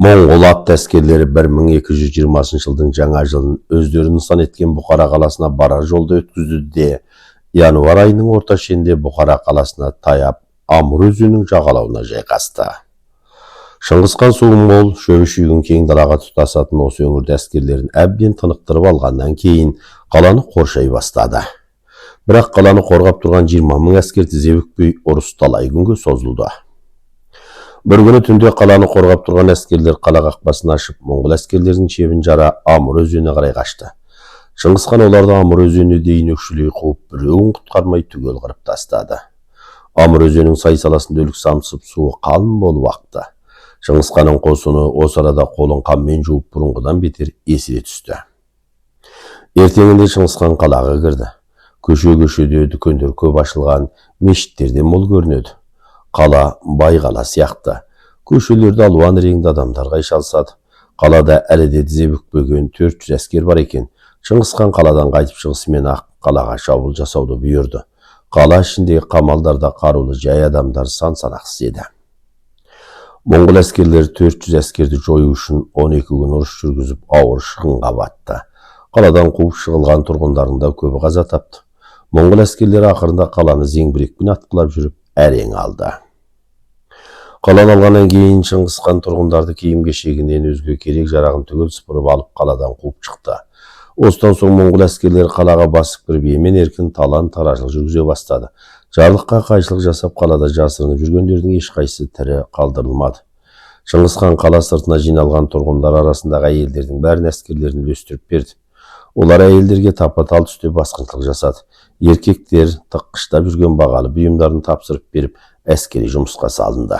Моңғол атты әскерлері 1220 жылдың жаңа жылын өздерін нысан еткен Бұқара қаласына барар жолда өткізді де, январ айының орта шенінде Бұқара қаласына таяп, Амур өзенінің жағалауына жайғасты. Шыңғысхан суы мол, шөбі шүйгін кең далаға тұтасатын осы өңірде әскерлерін әбден тынықтырып алғаннан кейін қаланы қоршай бастады. Бірақ қаланы қорғап тұрған 20 мың әскер тізе бүкпей ұрыс талай күнге созылды. Бір күні түнде қаланы қорғап тұрған әскерлер қала қақпасын ашып, моңғол әскерлерінің шебін жара Амур өзеніне қарай қашты. Шыңғысхан оларды Амур өзеніне дейін өкшелей қуып, біреуін құтқармай түгел қырып тастады. Амур өзенінің сай-саласында өлік самсып, суы қалың болып ақты. Шыңғысханның қосыны осы арада қолын қанмен жуып, бұрынғыдан бетер есіре түсті. Ертеңінде Шыңғысхан қалаға кірді. Көше-көшеде дүкендер көп ашылған, мешіттерде мол көрінеді. Қала бай қала сияқты. Көшелерді алуан реңді адамдар қайшалысады. Қалада әлі де тізе бүкпеген 400 әскер бар екен. Шыңғысхан қаладан қайтып шығысымен ақ қалаға шабуыл жасауды бұйырды. Қала ішіндегі қамалдарда қарулы жай адамдар сан-санақсыз еді. Моңғол әскерлері 400 әскерді жою үшін 12 күн ұрыс жүргізіп, ауыр шығынға батты. Қаладан қуып шығылған тұрғындардың да көбі қаза тапты. Моңғол әскерлері ақырында қаланы зеңбірекпен атқылап жүріп, әрең алды. Қаланы алғаннан кейін Шыңғысхан тұрғындарды киім-кешегінен өзге керек жарағын түгел сыпырып алып қаладан қуып шықты. Осыдан соң моңғол әскерлері қалаға басып кіріп, емен-еркін талан-таражылық жүргізе бастады. Жарлыққа қайшылық жасап, қалада жасырынып жүргендердің ешқайсысы тірі қалдырылмады. Шыңғысхан қала сыртына жиналған тұрғындар арасындағы әйелдердің бәрін әскерлерін үлестіріп берді. Олар әйелдерге тапа-тал түсте басқыншылық жасады. Еркектер тыққыштап жүрген бағалы бұйымдарын тапсырып беріп, әскери жұмысқа салынды.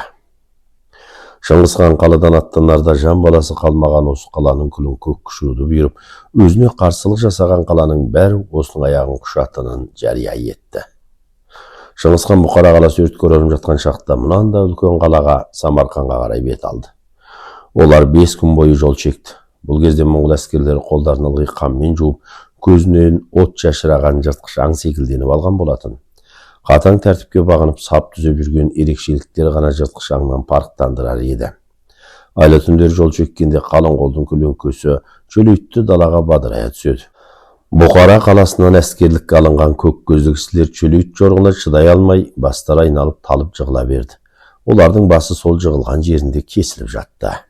Шыңғысхан қаладан аттанарда жан баласы қалмаған осы қаланың күлін көк күшіруді бұйырып, өзіне қарсылық жасаған қаланың бәрі осының аяғын құшатынын жария етті. Шыңғысхан Бұқара қаласы өртке оранып жатқан шақта мұнанда үлкен қалаға Самарқанға қарай бет алды. Олар 5 күн бойы жол шекті. Бұл кезде моңғол әскерлері қолдарын ылғи қанмен жуып, көзінен от шашыраған жыртқыш аң секілденіп алған болатын. Қатаң тәртіпке бағынып сап түзеп жүрген ерекшеліктер ғана жыртқыш аңнан парықтандырар еді. Айла түндер жол шеккенде қалың қолдың көлеңкесі чөлейтті далаға бадырая түседі. Бұқара қаласынан әскерлікке алынған көк көзді кісілер чөлейт жорғына шыдай алмай, бастары айналып талып жығыла берді. Олардың басы сол жығылған жерінде кесіліп жатты.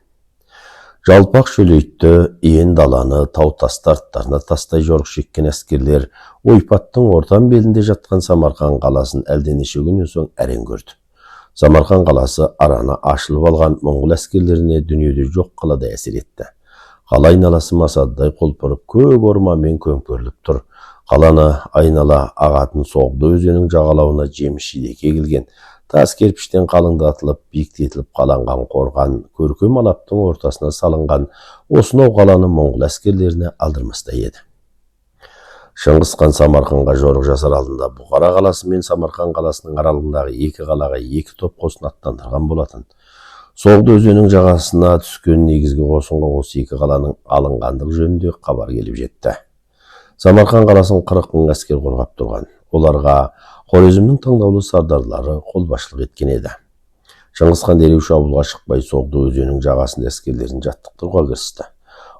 Жалпақ шөлейтті, иен даланы, тау-тасты арттарына тастай жорық шеккен әскерлер ойпаттың ортан белінде жатқан Самарқан қаласын әлденеше күннен соң әрең көрді. Самарқан қаласы араны ашылып алған моңғол әскерлеріне дүниеде жоқ қаладай әсер етті. Қала айналасы масадай қолпырып, көк орманмен көмкеріліп тұр. Қаланы айнала ағатын Соғды өзенінің жағалауына жеміс-жидек егілген, тас керпіштен қалыңдатылып, биіктетіліп қаланған қорған, көркем алаптың ортасына салынған осынау қаланы моңғол әскерлеріне алдырмастай еді. Шыңғысхан Самарқанға жорық жасар алдында Бұқара қаласы мен Самарқан қаласының аралығындағы екі қалаға екі топ қосын аттандырған болатын. Соғды өзенінің жағасына түскен негізгі қосынға осы екі қаланың алынғандық жөнінде хабар келіп жетті. Самарқан қаласын 40 мың әскер қорғап тұрған. Оларға Хорезмнің таңдаулы сардарлары қолбасшылық еткен еді. Шыңғысхан дереу шабуылға шықпай Соғды өзенінің жағасында әскерлерін жаттықтыруға кірісті.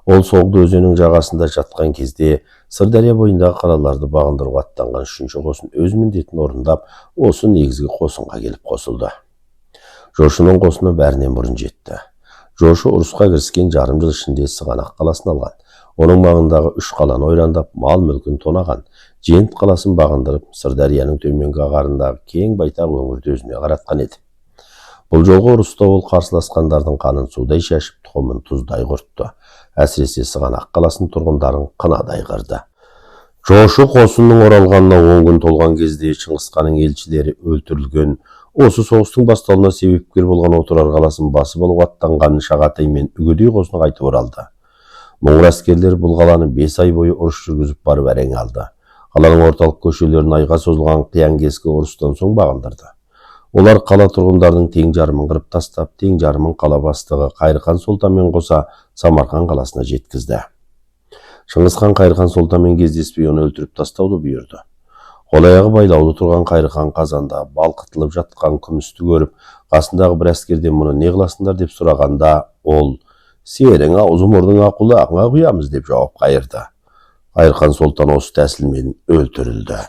Ол Соғды өзенінің жағасында жатқан кезде Сырдария бойындағы қалаларды бағындыруға аттанған 3-ші қосын өз міндетін орындап, осы негізгі қосынға келіп қосылды. Жошының қосыны бәрінен бұрын жетті. Жошы ұрысқа кіріскен жарым жыл ішінде Сығанақ қаласын алған. Оның маңындағы 3 қаланы ойрандап, мал-мүлкін тонаған. Жент қаласын бағындырып, Сырдарияның төменгі ағарындағы кең байтақ өңірді өзіне қаратқан еді. Бұл жолғы ұрыста ол қарсыласқандардың қанын судай шашып, тұқымын тұздай құртты. Әсіресе Сығанақ қаласының тұрғындарын қынадай қырды. Жошы қосынның оралғанына 10 күн толған кезде Шыңғысханның елшілері өлтірілген. Осы соғыстың басталуына себепкер болған Отырар қаласын басып алуға аттанған Шағатай мен Үгедей қосыны қайтып оралды. Моңғол әскерлері бұл қаланы 5 ай бойы ұрыс жүргізіп барып әрең алды. Қаланың орталық көшелерін айға созылған қиян-кескі ұрыстан соң бағындырды. Олар қала тұрғындарының тең жарымын қырып тастап, тең жарымын қала бастығы Қайырхан Сұлтанмен қоса Самарқан қаласына жеткізді. Шыңғысхан Қайырхан Сұлтанмен кездеспей оны өлтіріп тастауды бұйырды. Қол-аяғы байлаулы тұрған Қайырхан қазанда балқытылып жатқан күмісті көріп, қасындағы бір әскерден мұны не қыласыңдар деп сұрағанда, ол «Сенің аузы-мұрның құлағыңа құямыз» деп жауап қайырды. Қайырхан Сұлтан осы тәсілмен өлтірілді.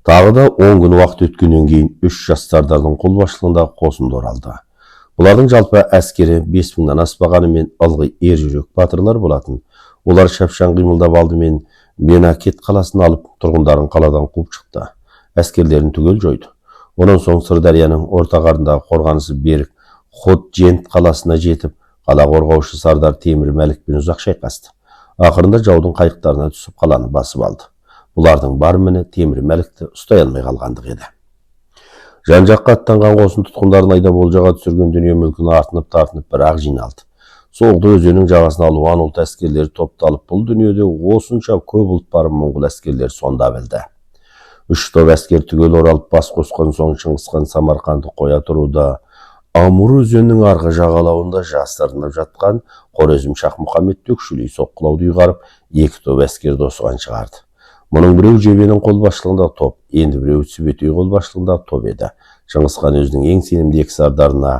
Тағы да 10 күн уақыт өткеннен кейін 3 жас сардардың қолбасшылығындағы қосынды оралды. Бұлардың жалпы әскері 5000-нан аспағанымен ылғи ер жүрек батырлар болатын. Олар шапшаң қимылдап алдымен Бенакет қаласын алып, тұрғындарын қаладан қуып шықты. Әскерлерін түгел жойды. Онан соң Сырдарияның орта қарындағы қорғанысы берік Хотжент қаласына жетіп, қала қорғаушы Сардар Темір Мәлікпен ұзақ шайқасты. Ақырында жаудың қайықтарына түсіп қаланы басып алды. Бұлардың бар міні Темір Мәлікті ұстай алмай қалғандық еді. Жан-жаққа аттанған қосын тұтқындарын айдап олжаға түсірген дүние мүлкін артынып-тартынып бір-ақ жиналды. Соғды өзенің жағасына алуан ұлт әскерлері топталып, бұл дүниеде осынша көп ұлт бар моңғол әскерлер сонда білді. 3 топ әскер түгел оралып бас қосқан соң Шыңғысхан Самарқанды қоя тұруда, Амур өзенінің арғы жағалауында жасырынып жатқан Хорезм Шахмұхаммедті өкшелей соққылауды ұйғарып, 2 топ әскерді осыған шығарды. Мұның біреу Жебенің қолбасшылығындағы топ, енді біреу Сүбетей қолбасшылығындағы топ еді. Шыңғысхан өзінің ең сенімді 2 сардарына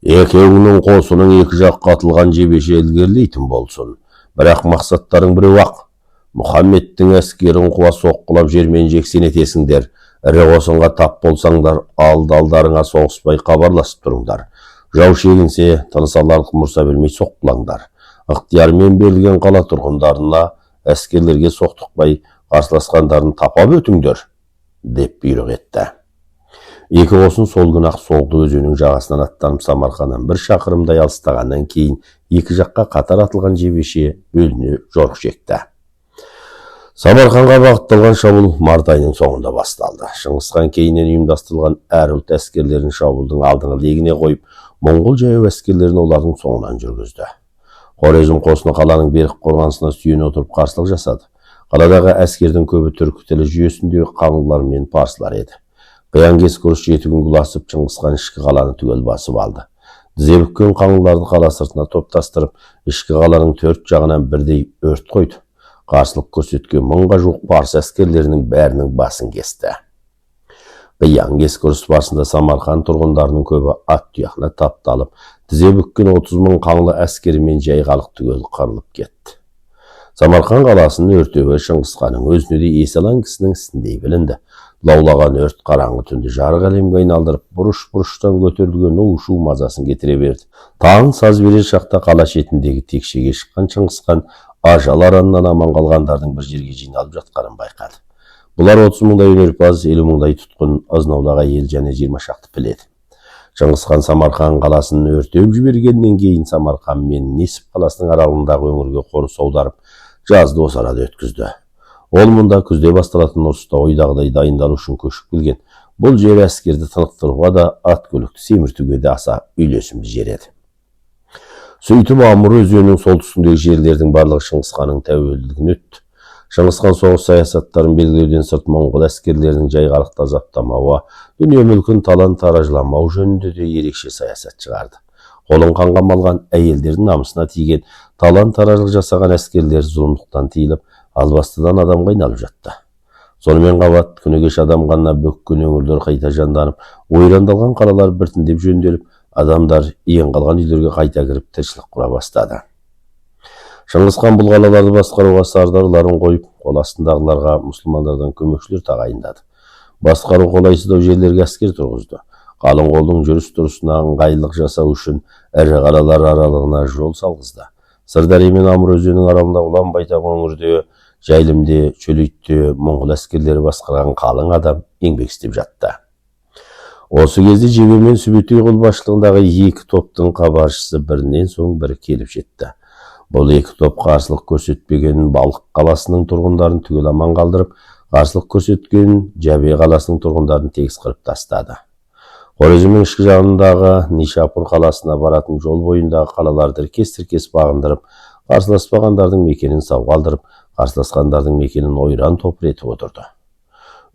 «Екеуіңнің қосының 2 жаққа атылған жебеше ілгерілейтін болсын. Бірақ мақсаттарың біреу-ақ. Мұхаммедтің әскерін қуа соққылап жермен жексен етесіңдер. Ірі қосынға тап болсаңдар, алдарыңа соғыспай хабарласып тұрыңдар. Жау шегінсе, тыныс аларлық мұрса бермей соққылаңдар. Ықтиярмен берілген қала тұрғындарына әскерлерге соқтықпай қарсыласқандарын тапап өтіңдер» деп бұйрық етті. 2 қосын сол күн ақ Соғды өзенінің жағасынан аттанып Самарқаннан 1 шақырымдай алыстағаннан кейін 2 жаққа қатар атылған жебеше бөліне жорық шекті. Самарқанға бағытталған шабуыл март айының соңында басталды. Шыңғысхан кейіннен ұйымдастырылған әр ұлт әскерлерін шабуылдың алдыңғы легіне қойып, моңғол жаяу әскерлерін олардың соңынан жүргізді. Хорезм қосыны қаланың берік қорғанысына сүйене отырып қарсылық жасады. Қаладағы әскердің көбі түркі тілі жүйесіндегі қаңлылар мен парсылар еді. Қиян-кескі ұрыс 7 күн ұласып, Шыңғысхан ішкі қаланы түгел басып алды. Тізе бүккен қаңлыларды қала сыртына топтастырып, ішкі қаланың 4 жағынан бірдей өрт қойды. Қарсылық көрсеткен 1000-ға жуық парсы әскерлерінің бәрінің басын кесті. Қиян-кескі ұрыс барысында Самарқан тұрғындарының көбі ат тұяғына тапталып, тізе бүккен 30 000 қаңлы әскерімен жай халық түгел қырылып кетті. Самарқан қаласының өртеуі Шыңғысханның өзіне де есалаң кісінің ісіндей білінді. Лаулаған өрт қараңғы түнді жарық әлемге айналдырып, бұрыш-бұрыштан көтерілген у-шу мазасын кетіре берді. Таң саз берер шақта қала шетіндегі текшеге шыққан Шыңғысхан ажал аранынан аман қалғандардың бір жерге жиналып жатқанын байқады. Бұлар 30 000-дай өнерпаз, 50 000-дай тұтқын, азынаулақ әйел және 20 шақты піледі. Шыңғысхан Самарқан қаласын өртеп жібергеннен кейін Самарқан мен Несіп қаласының аралығындағы өңірге қоныс аударып, жазды осы арада өткізді. Ол мұнда күзде басталатын ұрыста ойдағыдай дайындалу үшін көшіп келген. Бұл жер әскерді тынықтыруға да, ат көлікті семіртуге де аса үйлесімді жер еді. Сөйтіп Амур өзенінің солтүстігіндегі жерлердің барлығы Шыңғысханның тәуелділігін өтті. Шыңғысхан соғыс саясаттарын белгілеуден сырт моңғол әскерлерінің жайғалықты азаптамауы, дүние мүлкін талан-таражламау жөнінде де ерекше саясат шығарды. Қолын қанға малған, әйелдердің намысына тиген, талан-таражлық жасаған әскерлер зұлымдықтан тиіліп, албастыдан адамға айналып жатты. Сонымен қабат күні кеш адам қанына бөккен өңірлер қайта жанданып, ойрандалған қалалар біртіндеп жөнделіп, адамдар иен қалған үйлерге қайта кіріп тіршілік құра бастады. Шыңғысхан бұл қалаларды басқаруға сардарларын қойып, қол астындағыларға мұсылмандардан көмекшілер тағайындады. Басқару қолайсыздау жерлерге әскер тұрғызды. Қалың қолдың жүріс-тұрысына ыңғайлылық жасау үшін ірі қалалар аралығына жол салғызды. Сырдария мен Амур өзенінің аралығында ұлан-байтақ өңірде, жайылымде, шөлейтте моңғол әскерлері басқарған қалың адам еңбек істеп жатты. Осы кезде Жебе мен Сүбетей қолбасшылығындағы 2 топтың хабаршысы бірінен соң бірі келіп жетті. Бұл 2 топ қарсылық көрсетпеген Балық қаласының тұрғындарын түгел аман қалдырып, қарсылық көрсеткен Жабе қаласының тұрғындарын тегіс қырып тастады. Хорезмнің ішкі жағындағы Нишапур қаласына баратын жол бойындағы қалаларды тіркес бағындырып, қарсыласпағандардың мекенін сау қалдырып, қарсыласқандардың мекенін ойран топыр етіп отырды.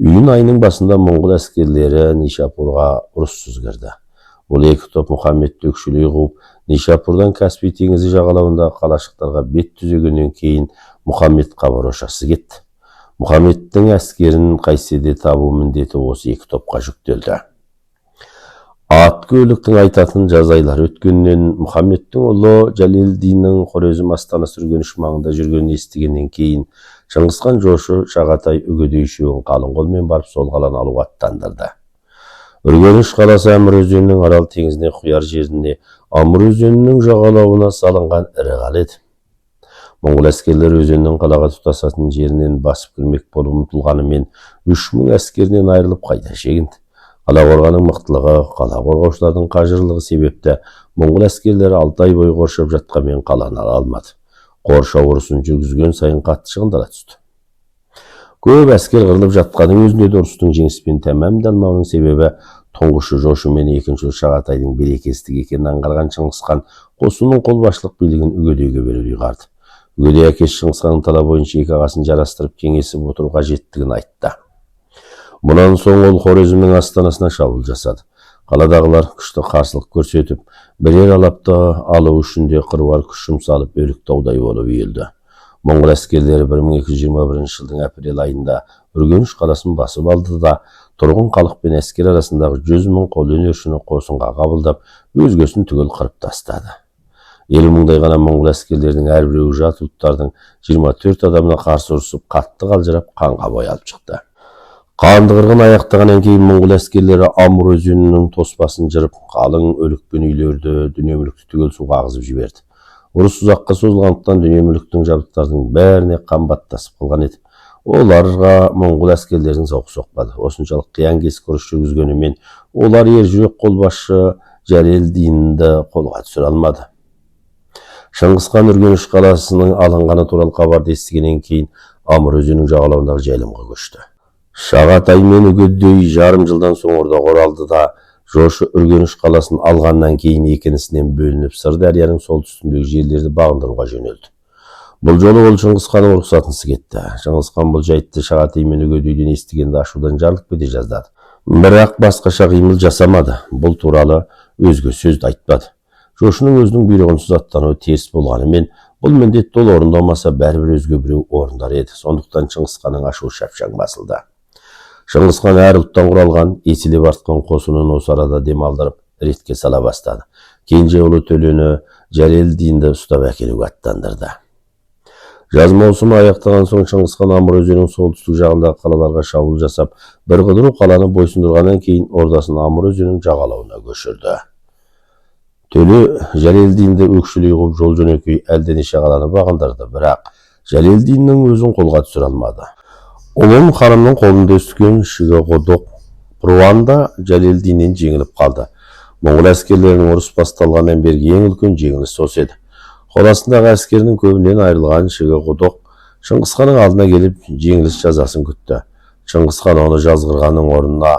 Июнь айының басында моңғол әскерлері Нишапурға ұрыссыз кірді. Ол екі топ Мұхаммедті өкшелей қуып, Нишапурдан Каспий теңізі жағалауындағы қалашықтарға бет түзегеннен кейін Мұхаммед қабырошасы кетті. Мұхаммедтің әскерін Қайседе табу міндеті осы екі топқа жүктелді. Ат көліктің айтатын жазайлар өткеннен Мұхаммедтің ұлы Жалелдиннің Хорезм астанасы Үргеніш маңында жүргенін естігеннен кейін Шыңғысхан жошы Шағатай үгедей үшеуін қалың қолмен барып сол қаланы алуға аттандырды. Үргеніш қаласы Амур өзенінің Арал теңізіне құяр жеріне Амур өзенінің жағалауына салынған ірі қала еді. Моңғол әскерлер өзеннің қалаға тұтасатын жерінен басып кірмек болып ұмтылғанымен 3000 әскерінен айырылып қайта шегінді. Қала қорғанның мықтылығы, қала қорғаушылардың қажырлығы себепті моңғол әскерлері 6 ай бойы қоршап жатқанмен қаланы ала алмады. Қоршау ұрысын жүргізген сайын қатты шығындара түсті. Көп әскер қырылып жатқанның өзінде де ұрыстың жеңіспен тәмамдалмауының себебі тұңғышы жошы мен екінші Шағатайдың берекесіздік екенін аңғарған Шыңғысхан қосынның қолбасшылық билігін үгедейге беруді ұйғарды. Үгедей әкесі Шыңғысханның талабы бойынша екі ағасын жарастырып кеңесіп отыру қажеттігін айтты. Мұнан соң ол Хорезмнің астанасына шабуыл жасады. Қаладағылар күшті қарсылық көрсетіп, бірер алапты алу үшін де қыруар күш жұмсалып, өлік таудай болып үйілді. Моңғол әскерлері 1221 жылдың апрель айында Үргеніш қаласын басып алды да, тұрғын халық пен әскер арасындағы 100 000 қолөнершіні қосынға қабылдап, өзгесін түгел қырып тастады. 50 мыңдай ғана моңғол әскерлерінің әрбіреуі жат ұлттардың 24 адамына қарсы ұрысып, қатты қалжырап, қанға боялып шықты. Қанды қырғын аяқтағаннан кейін моңғол әскерлері Амур өзенінің тоспасын жырып, қалың өлікпен үйлерді, дүние мүлікті түгел суға ағызып жіберді. Ұрыс ұзаққа созылғандықтан дүние мүліктің жабдықтардың бәріне қымбаттасып қалған еді. Оларға моңғол әскерлерінің зауқы соқпады. Осыншалық қиян-кескі ұрыс жүргізгенімен олар ержүрек қолбасшы Жалелдинді қолға түсіре алмады. Шыңғысхан Үргеніш қаласының алынғаны туралы хабарды естігеннен кейін Амур өзенінің жағалауындағы жайылымға көшті. Шағатай мен үгедей жарым жылдан соң орда оралды да, жошы Үргеніш қаласын алғаннан кейін екінісінен бөлініп Сырдарияның солтүстігіндегі жерлерді бағындыруға жөнелді. Бұл жолы ол Шыңғысханның рұқсатынсыз кетті. Шыңғысхан бұл жайтты Шағатай мен үгедейден естігенде ашудан жарылып кете жаздады. Бірақ басқаша қимыл жасамады. Бұл туралы өзге сөзді айтпады. Жошының өзінің бұйрығынсыз аттануы теріс болғанымен, бұл міндетті ол орындамаса бәрібір өзге біреу орындар еді. Сондықтан Шыңғысханның ашуы шапшаң басылды. Шыңғысхан әр ұлттан құралған, еселеп артқан қосынын осы арада демалдырып, ретке сала бастады. Кенже ұлы Төлені Жалелдинді ұстап әкелуге аттандырды. Жаз маусымы аяқтаған соң Шыңғысхан Амур өзенінің солтүстік жағындағы қалаларға шабуыл жасап, бір қыдыру қаланы бойсындырғаннан кейін ордасын Амур өзенінің жағалауына көшірді. Төле Жалелдинді өкшелей қуып жол жөнекей әлденеше қаланы бағындырды, бірақ Жалелдиннің өзін қолға түсіре алмады. Ұлын ханымның қолында өскен Шиге Қодық Пруанда Жалелдиннен жеңіліп қалды. Моңғол әскерлерінің ұрыс басталғаннан бергі ең үлкен жеңіліс осы еді. Қоластындағы әскерінің көбінен айырылған Шиге Қодық Шыңғысханның алдына келіп жеңіліс жазасын күтті. Шыңғысхан оны жазғырғанның орнына: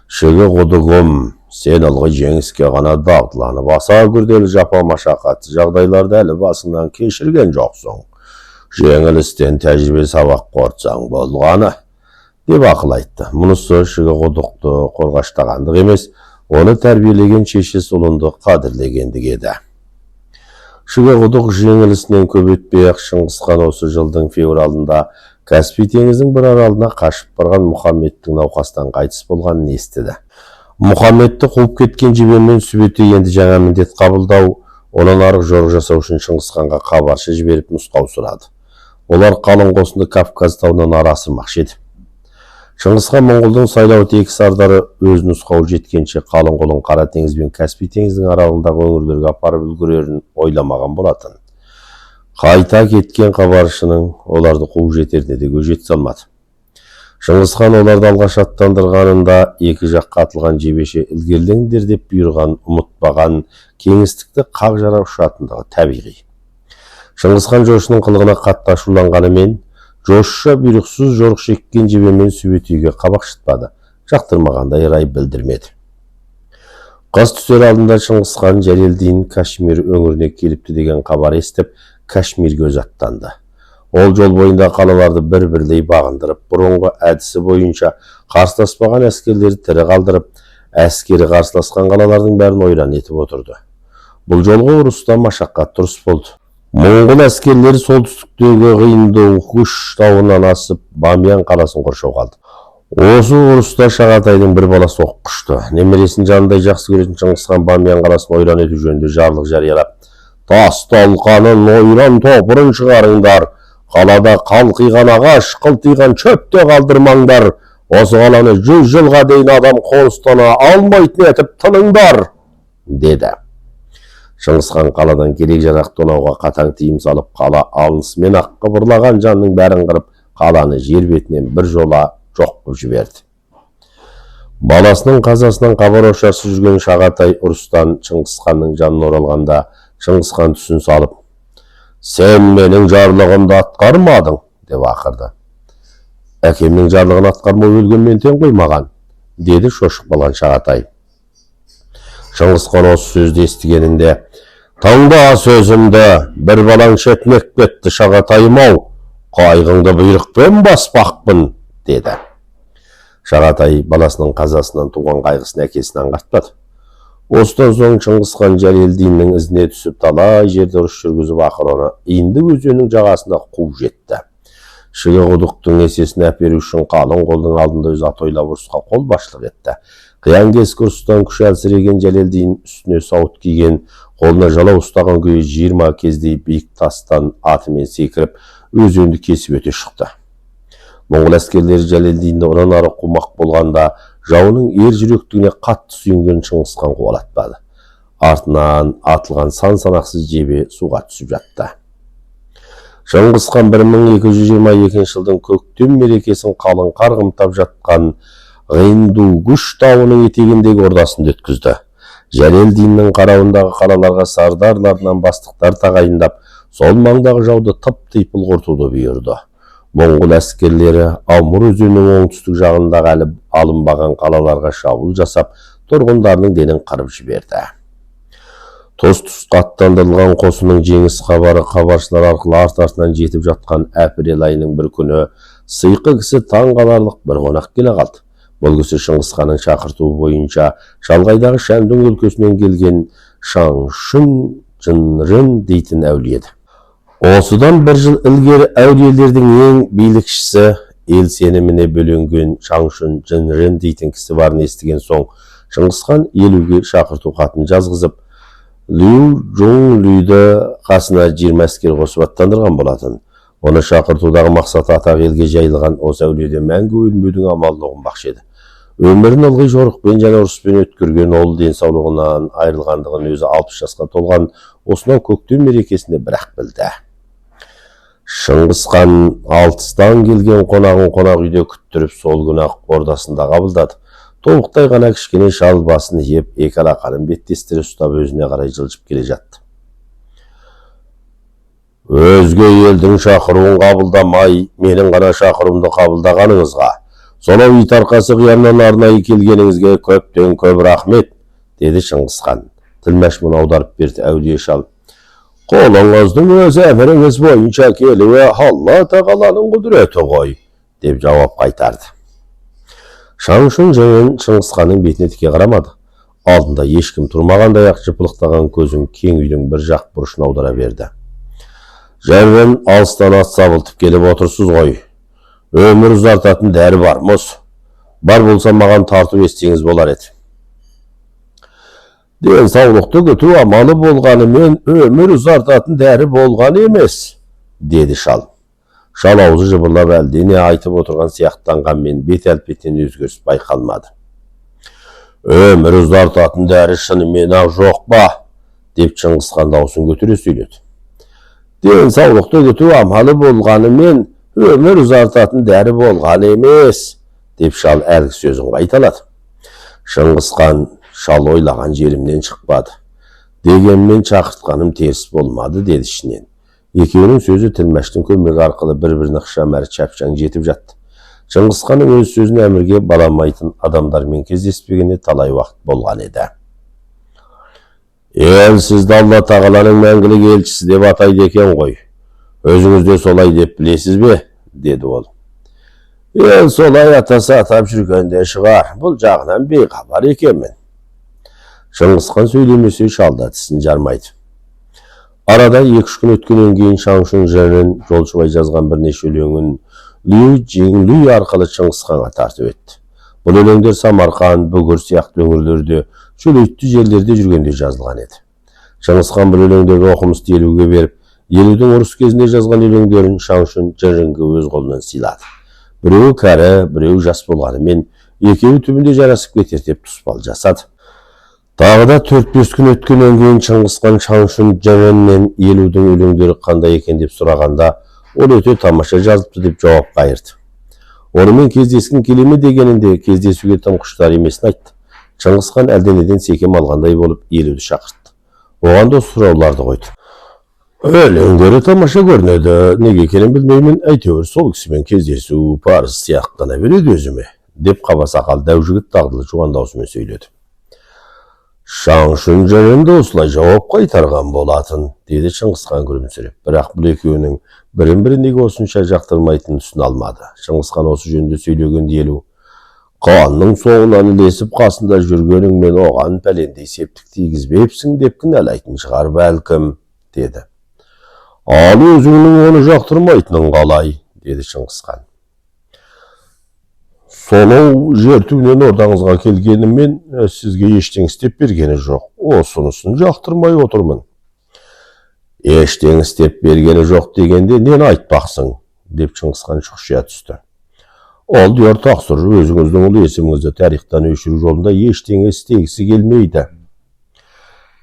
«Шиге Қодығым, сен ылғи жеңіске ғана дағдыланып, аса күрделі жапа машақатсыз жағдайларды әлі басыңнан кешірген жоқсың. Жеңілістен тәжірибе сабақ қорытсаң болғаны», деп ақыл айтты. Мұнысы Шиге Қодықты қорғаштағандық емес, оны тәрбиелеген шешесі ұлынды қадірлегендік еді. Шиге Қодық жеңілісінен көп өтпей-ақ Шыңғысхан осы жылдың февралында Каспий теңізінің бір аралына қашып барған Мұхаммедтің науқастан қайтыс болғанын естіді. Мұхаммедті қуып кеткен жебе мен Сүбеті енді жаңа міндет қабылдау, онан арық жорық жасау үшін Шыңғысханға хабаршы жіберіп нұсқау сұрады. Олар қалың қосынды Кавказ тауынан ары асырмақшы еді. Шыңғысхан моңғолдың сайлау тек сардары өз нұсқауы жеткенше қалың қолын Қара теңіз бен Каспий теңізінің аралығындағы өңірлерге апарып үлгерерін ойламаған болатын. Қайта кеткен хабаршының оларды қуып жетеріне де көз жете алмады. Шыңғысхан оларды алғаш аттандырғанында екі жаққа атылған жебеше ілгерілеңдер деп бұйырған ұмытпаған кеңістікті қақ жара ұшатындығы табиғи. Шыңғысхан жошының қылығына қатты ашуланғанымен, жошша бұйрықсыз жорық шеккен жебемен Сүбетейге қабақ шытпады, жақтырмағандай рай білдірмеді. Қыс түсер алдында Шыңғысхан Жалелдин Кашмир өңіріне келіпті деген хабар естіп, Кашмирге өзі аттанды. Ол жол бойында қалаларды бір-бірлей бағындырып, бұрынғы әдісі бойынша қарсыласпаған әскерлері тірі қалдырып, әскері қарсыласқан қалалардың бәрін ойран етіп отырды. Бұл жолғы ұрыста машаққатты ұрыс болды. Моңғол әскерлері солтүстіктегі Ғиндоугуш тауынан асып, Бамиян қаласын қоршауға алды. Осы ұрыста Шағатайдың бір баласы оқып ұшты. Немересін жанындай жақсы көретін Шыңғысхан Бамиян қаласын ойран ету жөнінде жарлық жариялап, тас талқанын, ойран топырын шығарыңдар, қалада қалқиған ағаш, қылтиған шөпте қалдырмаңдар, осы қаланы 100 жылға дейін адам қоныстана алмайтын етіп тыныңдар, деді. Шыңғысхан қаладан керек-жарақ тонауға қатаң тыйым салып, қала алысымен ақ қыбырлаған жанның бәрін қырып, қаланы жер бетінен бір жола жоқ қылып жіберді. Баласының қазасынан хабар-ошарсыз жүрген Шағатай ұрыстан Шыңғысханның жанына оралғанда, Шыңғысхан түсін салып, «Сен менің жарлығымды атқармадың», деп ақырды. «Әкемнің жарлығын атқармау өлгенмен тең қоймаған», деді шошып қалған Шағатай. Шыңғысхан осы сөзді естігенінде, «Тыңда сөзімді, бір балаң шетінек кетті Шағатайым-ау, қайғыңды бұйрықпен баспақпын», деді. Шағатай баласының қазасынан туған қайғысын әкесін аңғартпады. Осыдан соң Шыңғысхан Жәлелдиннің ізіне түсіп, талай жерде ұрыс жүргізіп, ақыры оны Инді өзенінің жағасына қуып жетті. Шығы құдықтың есесін әперу үшін қалың қолдың алдында өз атойлап ұрысқа қолбасшылық етті. Қиян-кескі ұрыстан күші әлсіреген Жәлелдин үстіне сауыт киген, қолына жалау ұстаған күйі 20 кездей биік тастан атымен секіріп, өзенді кесіп өте шықты. Моңғол әскерлері Жәлелдинді одан ары қумақ болғанда, жауының ер жүректігіне қатты сүйінген Шыңғысхан қуалатпады. Артынан атылған сан-санақсыз жебе суға түсіп жатты. Шыңғысхан 1222 жылдың көктем мерекесін қалың қар қымтап жатқан Ғиндоугуш тауының етегіндегі ордасында өткізді. Жәлелдиннің қарауындағы қалаларға сардарларынан бастықтар тағайындап, сол маңдағы жауды тып-типыл құртуды бұйырды. Моңғол әскерлері Амур өзенінің оңтүстік жағындағы әлі алынбаған қалаларға шабуыл жасап, тұрғындарының денін қырып жіберді. Тұс-тұсқа аттандырылған қосының жеңіс хабары хабаршылар арқылы арт-артынан жетіп жатқан апрель айының бір күні сыйқы кісі таң қаларлық бір қонақ келе қалды. Бұл кісі Шыңғысханның шақыртуы бойынша шалғайдағы Шәндун өлкесінен келген Шаңшүн Жынрын дейтін әулие еді. Осыдан бір жыл ілгері әулиелердің ең билікшісі, ел сеніміне бөленген Шаңшүн Жынрын дейтін кісі барын естіген соң, Шыңғысхан елуге шақырту хатын жазғызып, Лю Жонглүйді қасына 20 әскер қосып аттандырған болатын. Оны шақыртудағы мақсат атақ елге жайылған осы әулиеде мәңгі өлмеудің амалын ұғынбақшы еді. Өмірін ылғи жорықпен және ұрыспен өткерген, ол денсаулығынан айырылғандығын өзі 60 жасқа толған осынау көктем мерекесінде бір-ақ білді. Шыңғысхан Алтыстан келген қонағын қонақ үйде күттіріп, сол күні ордасында қабылдады. Толықтай ғана кішкене шал басын иіп, екі алақанын беттестіре ұстап өзіне қарай жылжып келе жатты. Өзге елдің шақыруын қабылдамай, менің ғана шақыруымды қабылдағаныңызға, сонау итарқасы қияннан арнайы келгеніңізге көптен көп рахмет, деді Шыңғысхан. Тілмәшмін аударып берді әулие шал. Қолыңыздың өзі әміріңіз бойынша келуі Алла тағаланың құдіреті ғой, деп жауап қайтарды. Шаңшүн Жынрын Шыңғысханның бетіне тіке қарамады. Алдында ешкім тұрмағандай ақ жыпылықтаған көзін кең үйдің бір жақ бұрышына аудара берді. Жәрмен алыстан ат сабылтып келіп отырсыз ғой. Өмір ұзартатын дәрі бар, мұз. Бар болса маған тартып естеңіз болар еді. Денсаулықты күту амалы болғанымен өмір ұзартатын дәрі болған емес, деді шал. Шал аузы жыбырлап әлдене айтып отырған сияқтанғанмен бет әлпеттен өзгеріс байқалмады. Өмір ұзартатын дәрі шынымен ақ жоқ ба, деп Шыңғысхан даусын көтере сөйледі. Денсаулықты күту амалы болғанымен өмір ұзартатын дәрі болған емес, деп шал әлгі сөзін қайталады. Шыңғысхан шал ойлаған жерімнен шықпады. Дегенмен шақыртқаным теріс болмады, деді ішінен. Екеуінің сөзі тілмәштің көмегі арқылы бір-біріне ықшам әрі шапшаң жетіп жатты. Шыңғысханның өз сөзін әмірге баламайтын адамдармен кездеспегенде талай уақыт болған еді. Ел сізді Алла тағаланың мәңгілік елшісі деп атайды екен ғой. Өзіңіз де солай деп білесіз бе? Деді ол. Солай атасы атап жүргенде шығар. Бұл жағынан бейхабар екенмін. Шыңғысхан сөйлемесе шалда тісін жармайды. Арада 2-3 күн өткеннен кейін Шаңшун жырын Жолшыбай жазған бірнеше өлеңін Лю Жиңлүй арқылы Шыңғысханға тартып етті. Бұл өлеңдер Самарқан, Бүгір сияқты өңірлерде, шөлейтті жерлерде жүргенде жазылған еді. Шыңғысхан бұл өлеңдерді оқымысты Елуге беріп, Елудің ұрыс кезінде жазған өлеңдерін Шаңшун жырынға өз қолынан сыйлады. Біреуі кәрі, біреуі жас болғанымен, екеуі түбінде жарасып кетер деп тұспал жасады. Тағы да 4-5 күн өткеннен кейін Шыңғысхан Шаңшун жырыннен Елудің өлеңдері қандай екен деп сұрағанда, ол өте тамаша жазыпты деп жауап қайырды. Онымен кездескің келе ме дегенінде кездесуге тым құштар емесін айтты. Шыңғысхан әлденеден секем алғандай болып Елуді шақыртты. Оған да сұрауларды қойды. Өлеңдері тамаша көрінеді, неге екенін білмеймін, әйтеуір сол кісімен кездесу парыз сияқтана береді өзіме, деп қаба сақал дәу жігіт дағдылы жуан даусымен сөйледі. Шаңшун жырынды осылай жауап қайтарған болатын, деді Шыңғысхан күлімсіреп. Бірақ бұл екеуінің бірін-бірі неге осынша жақтырмайтынын түсіне алмады. Шыңғысхан осы жөнінде сөйлегенде Елу, қанның соңынан ілесіп қасында жүргеніңмен оған пәлендей септік тигізбепсің деп кінәлайтын шығар бәлкім, деді. Ал өзіңнің оны жақтырмайтының қалай, деді Шыңғысхан. Сонау жер түбінен ордаңызға келгенімен сізге ештеңе істеп бергені жоқ. Осынысын жақтырмай отырмын. Ештеңе істеп бергені жоқ дегенде нені айтпақсың, деп Шыңғысхан шұқшия түсті. Ол дияр тақсыр, өзіңіздің ұлы есіміңізді тарихтан өшіру жолында ештеңе істегісі келмейді.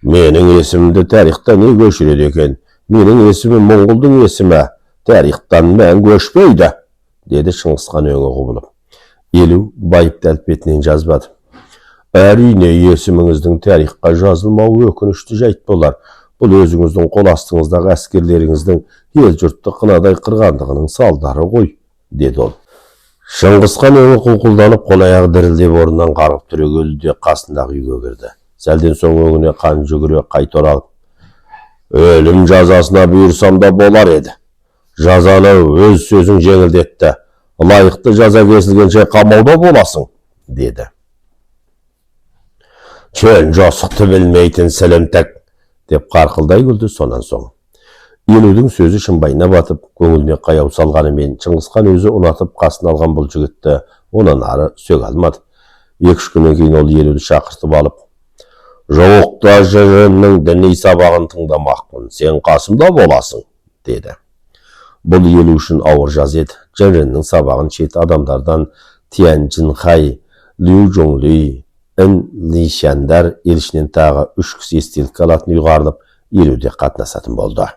Менің есімімді тарихтан не өшіреді екен? Менің есімім Моңғолдың есімі, тарихтан мәңгі өшпейді, деді Шыңғысхан өңі құбылып. Елу байыпты әлпетінен жазбады. Әрине есіміңіздің тарихқа жазылмауы өкінішті жайт болар. Бұл өзіңіздің қол астыңыздағы әскерлеріңіздің ел жұртты қынадай қырғандығының салдары ғой, деді ол. Шыңғысхан өңі құлқылданып, қол-аяғы дірілдеп орнынан қарғып түрегелді де қасындағы үйге кірді. Сәлден соң өңіне қан жүгіре қайта оралып, өлім жазасына бұйырсам да болар еді. Жазаны өз сөзің жеңілдетті. Лайықты жаза кесілгенше қамауда боласың, деді. Чөн жосықты білмейтін сілімтік, деп қарқылдай күлді сонан соң. Елудің сөзі шымбайына батып, көңіліне қаяу салғанымен Шыңғысхан өзі ұнатып қасын алған бұл жігітті онан ары сөк алмады. 2-3 күннен кейін ол Елуді шақыртып алып, жоқта жырынның діни сабағын тыңдамақпын, сен қасымда боласың, деді. Бұл Елу үшін ауыр жаз еді. Жырынның сабағын шет адамдардан Тиян Жинхай, Лю Жоңлүй, Ін Лишяндар елшінен тағы 3 кісі естелік алатын ұйғарылып, Елуде қатынасатын болды.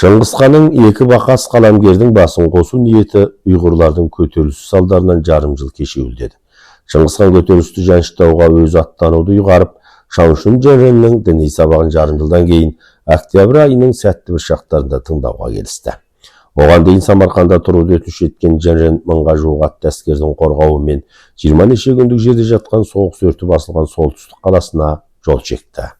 Шыңғысханның 2 бақас қаламгердің басын қосу ниеті ұйғырлардың көтерілісі салдарынан жарым жыл кешеуілдеді. Шыңғысхан көтерілісті жаншықтауға өзі аттануды ұйғарып, Шаңшун жырынның діни сабағын жарым жылдан кейін октябрь айының сәтті бір шақтарында тыңдауға келісті. Оған дейін Самарқанда тұруды өтініш еткен жырын 1000-ға жуық атты әскердің қорғауымен 20 неше күндік жерде жатқан соғыс өрті басылған солтүстік қаласына жол шекті.